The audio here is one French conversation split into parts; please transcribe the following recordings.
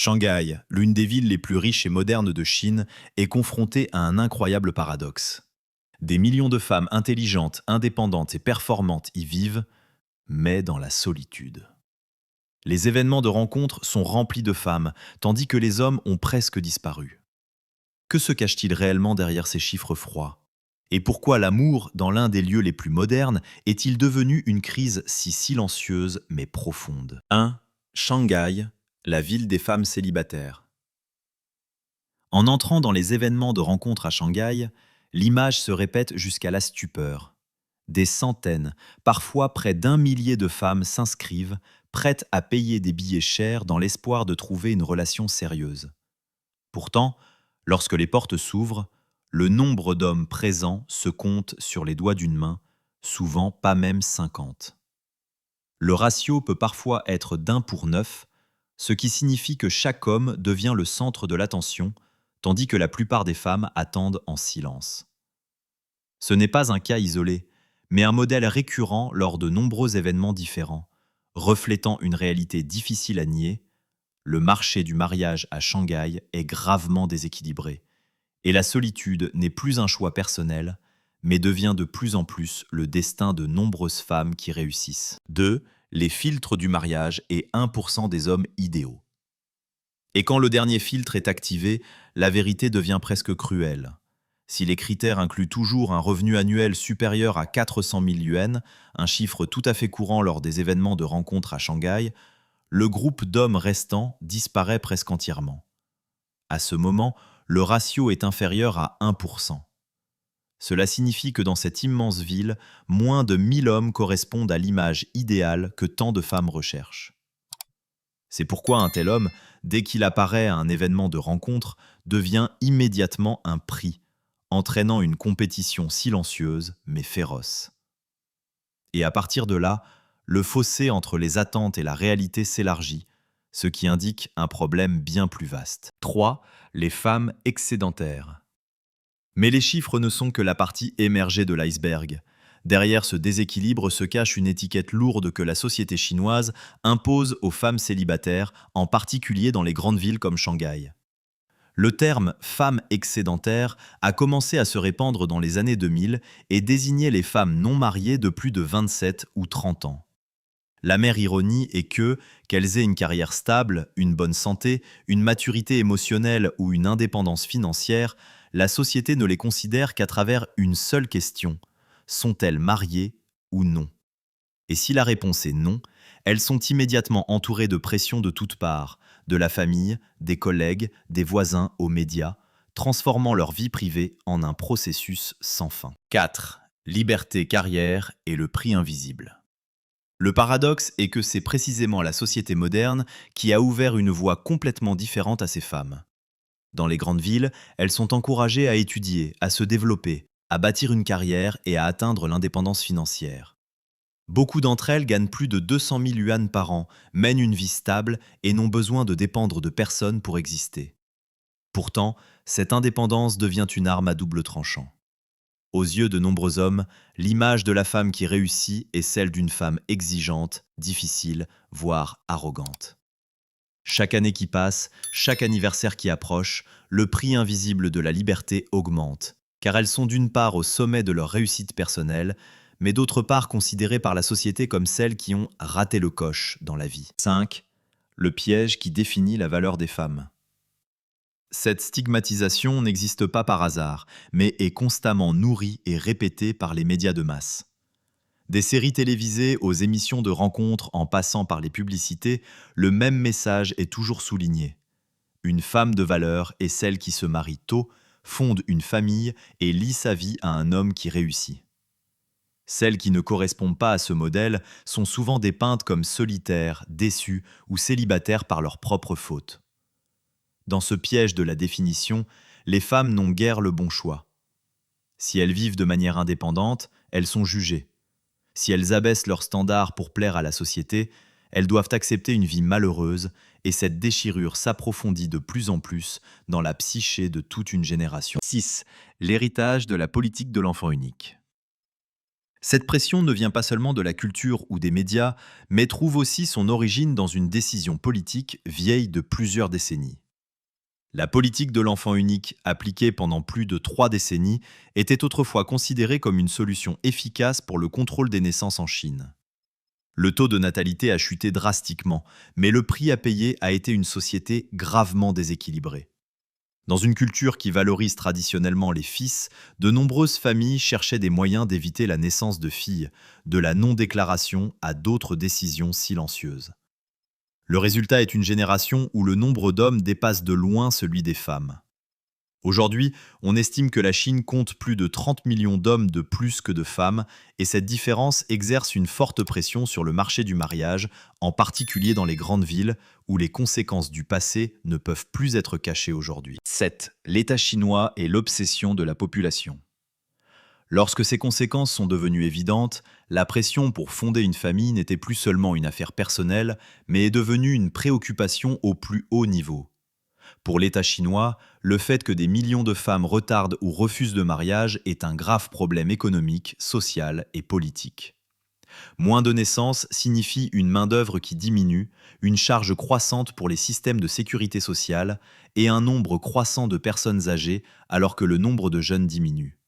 Shanghai, l'une des villes les plus riches et modernes de Chine, est confrontée à un incroyable paradoxe. Des millions de femmes intelligentes, indépendantes et performantes y vivent, mais dans la solitude. Les événements de rencontre sont remplis de femmes, tandis que les hommes ont presque disparu. Que se cache-t-il réellement derrière ces chiffres froids? Et pourquoi l'amour, dans l'un des lieux les plus modernes, est-il devenu une crise si silencieuse mais profonde? 1. Shanghai, la ville des femmes célibataires. En entrant dans les événements de rencontre à Shanghai, l'image se répète jusqu'à la stupeur. Des centaines, parfois près d'un millier de femmes s'inscrivent, prêtes à payer des billets chers dans l'espoir de trouver une relation sérieuse. Pourtant, lorsque les portes s'ouvrent, le nombre d'hommes présents se compte sur les doigts d'une main, souvent pas même 50. Le ratio peut parfois être d'1 pour 9, ce qui signifie que chaque homme devient le centre de l'attention, tandis que la plupart des femmes attendent en silence. Ce n'est pas un cas isolé, mais un modèle récurrent lors de nombreux événements différents, reflétant une réalité difficile à nier. Le marché du mariage à Shanghai est gravement déséquilibré, et la solitude n'est plus un choix personnel, mais devient de plus en plus le destin de nombreuses femmes qui réussissent. 2. Les filtres du mariage et 1% des hommes idéaux. Et quand le dernier filtre est activé, la vérité devient presque cruelle. Si les critères incluent toujours un revenu annuel supérieur à 400 000 yuan, un chiffre tout à fait courant lors des événements de rencontre à Shanghai, le groupe d'hommes restants disparaît presque entièrement. À ce moment, le ratio est inférieur à 1%. Cela signifie que dans cette immense ville, moins de 1000 hommes correspondent à l'image idéale que tant de femmes recherchent. C'est pourquoi un tel homme, dès qu'il apparaît à un événement de rencontre, devient immédiatement un prix, entraînant une compétition silencieuse mais féroce. Et à partir de là, le fossé entre les attentes et la réalité s'élargit, ce qui indique un problème bien plus vaste. 3. Les femmes excédentaires. Mais les chiffres ne sont que la partie émergée de l'iceberg. Derrière ce déséquilibre se cache une étiquette lourde que la société chinoise impose aux femmes célibataires, en particulier dans les grandes villes comme Shanghai. Le terme « femme excédentaire » a commencé à se répandre dans les années 2000 et désignait les femmes non mariées de plus de 27 ou 30 ans. L'amère ironie est que, qu'elles aient une carrière stable, une bonne santé, une maturité émotionnelle ou une indépendance financière, la société ne les considère qu'à travers une seule question: sont-elles mariées ou non? Et si la réponse est non, elles sont immédiatement entourées de pressions de toutes parts, de la famille, des collègues, des voisins aux médias, transformant leur vie privée en un processus sans fin. 4. Liberté, carrière et le prix invisible. Le paradoxe est que c'est précisément la société moderne qui a ouvert une voie complètement différente à ces femmes. Dans les grandes villes, elles sont encouragées à étudier, à se développer, à bâtir une carrière et à atteindre l'indépendance financière. Beaucoup d'entre elles gagnent plus de 200 000 yuan par an, mènent une vie stable et n'ont besoin de dépendre de personne pour exister. Pourtant, cette indépendance devient une arme à double tranchant. Aux yeux de nombreux hommes, l'image de la femme qui réussit est celle d'une femme exigeante, difficile, voire arrogante. Chaque année qui passe, chaque anniversaire qui approche, le prix invisible de la liberté augmente, car elles sont d'une part au sommet de leur réussite personnelle, mais d'autre part considérées par la société comme celles qui ont raté le coche dans la vie. 5. Le piège qui définit la valeur des femmes. Cette stigmatisation n'existe pas par hasard, mais est constamment nourrie et répétée par les médias de masse. Des séries télévisées aux émissions de rencontres en passant par les publicités, le même message est toujours souligné. Une femme de valeur est celle qui se marie tôt, fonde une famille et lie sa vie à un homme qui réussit. Celles qui ne correspondent pas à ce modèle sont souvent dépeintes comme solitaires, déçues ou célibataires par leur propre faute. Dans ce piège de la définition, les femmes n'ont guère le bon choix. Si elles vivent de manière indépendante, elles sont jugées. Si elles abaissent leurs standards pour plaire à la société, elles doivent accepter une vie malheureuse, et cette déchirure s'approfondit de plus en plus dans la psyché de toute une génération. 6. L'héritage de la politique de l'enfant unique. Cette pression ne vient pas seulement de la culture ou des médias, mais trouve aussi son origine dans une décision politique vieille de plusieurs décennies. La politique de l'enfant unique, appliquée pendant plus de 3 décennies, était autrefois considérée comme une solution efficace pour le contrôle des naissances en Chine. Le taux de natalité a chuté drastiquement, mais le prix à payer a été une société gravement déséquilibrée. Dans une culture qui valorise traditionnellement les fils, de nombreuses familles cherchaient des moyens d'éviter la naissance de filles, de la non-déclaration à d'autres décisions silencieuses. Le résultat est une génération où le nombre d'hommes dépasse de loin celui des femmes. Aujourd'hui, on estime que la Chine compte plus de 30 millions d'hommes de plus que de femmes, et cette différence exerce une forte pression sur le marché du mariage, en particulier dans les grandes villes, où les conséquences du passé ne peuvent plus être cachées aujourd'hui. 7. L'État chinois et l'obsession de la population. Lorsque ces conséquences sont devenues évidentes, la pression pour fonder une famille n'était plus seulement une affaire personnelle, mais est devenue une préoccupation au plus haut niveau. Pour l'État chinois, le fait que des millions de femmes retardent ou refusent le mariage est un grave problème économique, social et politique. Moins de naissances signifie une main-d'œuvre qui diminue, une charge croissante pour les systèmes de sécurité sociale et un nombre croissant de personnes âgées alors que le nombre de jeunes diminue.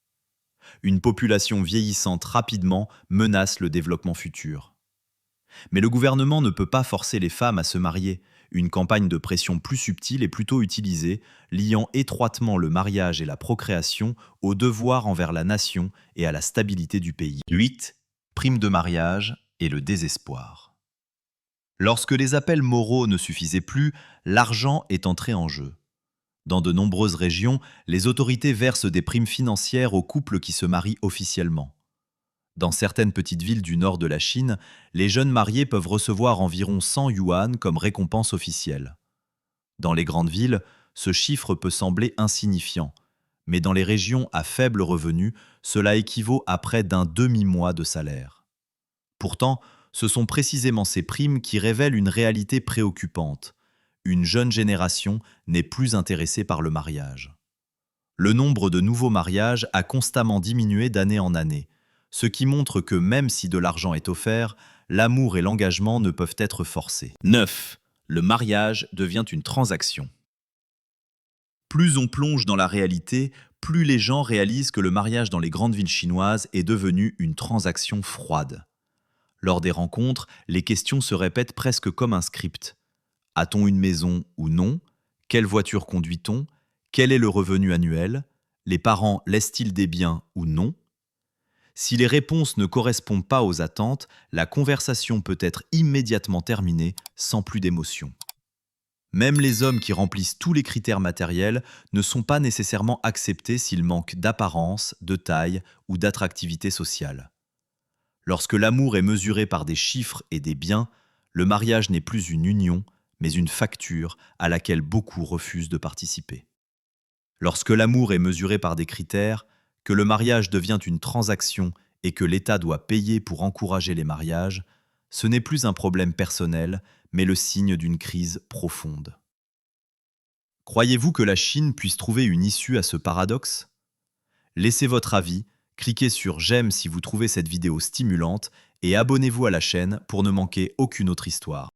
Une population vieillissante rapidement menace le développement futur. Mais le gouvernement ne peut pas forcer les femmes à se marier. Une campagne de pression plus subtile est plutôt utilisée, liant étroitement le mariage et la procréation au devoir envers la nation et à la stabilité du pays. 8. Prime de mariage et le désespoir. Lorsque les appels moraux ne suffisaient plus, l'argent est entré en jeu. Dans de nombreuses régions, les autorités versent des primes financières aux couples qui se marient officiellement. Dans certaines petites villes du nord de la Chine, les jeunes mariés peuvent recevoir environ 100 yuan comme récompense officielle. Dans les grandes villes, ce chiffre peut sembler insignifiant, mais dans les régions à faible revenu, cela équivaut à près d'un demi-mois de salaire. Pourtant, ce sont précisément ces primes qui révèlent une réalité préoccupante. Une jeune génération n'est plus intéressée par le mariage. Le nombre de nouveaux mariages a constamment diminué d'année en année, ce qui montre que même si de l'argent est offert, l'amour et l'engagement ne peuvent être forcés. 9. Le mariage devient une transaction. Plus on plonge dans la réalité, plus les gens réalisent que le mariage dans les grandes villes chinoises est devenu une transaction froide. Lors des rencontres, les questions se répètent presque comme un script. A-t-on une maison ou non? Quelle voiture conduit-on? Quel est le revenu annuel? Les parents laissent-ils des biens ou non? Si les réponses ne correspondent pas aux attentes, la conversation peut être immédiatement terminée sans plus d'émotion. Même les hommes qui remplissent tous les critères matériels ne sont pas nécessairement acceptés s'ils manquent d'apparence, de taille ou d'attractivité sociale. Lorsque l'amour est mesuré par des chiffres et des biens, le mariage n'est plus une union, mais une facture à laquelle beaucoup refusent de participer. Lorsque l'amour est mesuré par des critères, que le mariage devient une transaction et que l'État doit payer pour encourager les mariages, ce n'est plus un problème personnel, mais le signe d'une crise profonde. Croyez-vous que la Chine puisse trouver une issue à ce paradoxe? Laissez votre avis, cliquez sur j'aime si vous trouvez cette vidéo stimulante et abonnez-vous à la chaîne pour ne manquer aucune autre histoire.